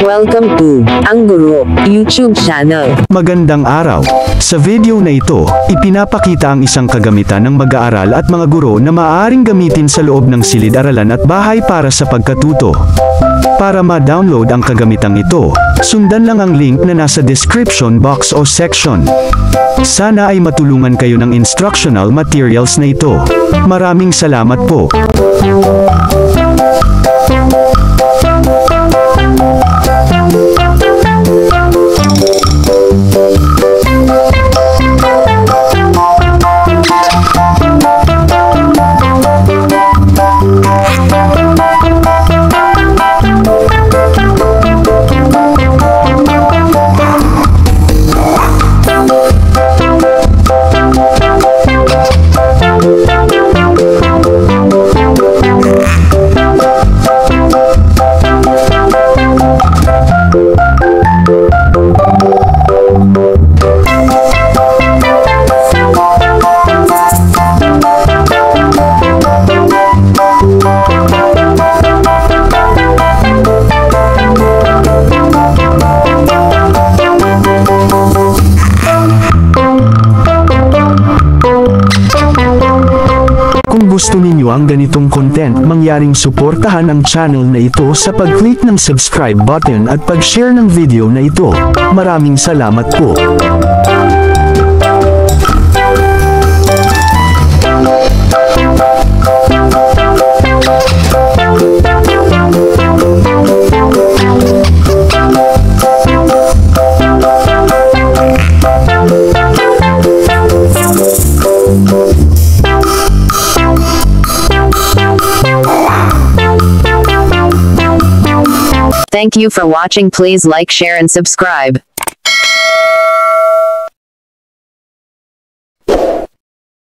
Welcome to Ang Guro YouTube channel. Magandang araw. Sa video na ito, ipinapakita ang isang kagamitan ng mag-aaral at mga guro na maaaring gamitin sa loob ng silid-aralan at bahay para sa pagkatuto. Para ma-download ang kagamitang ito, sundan lang ang link na nasa description box o section. Sana ay matulungan kayo ng instructional materials na ito. Maraming salamat po. Kung gusto ninyo ang ganitong content, mangyaring suportahan ang channel na ito sa pag-click ng subscribe button at pag-share ng video na ito. Maraming salamat po. Thank you for watching. Please like, share and subscribe.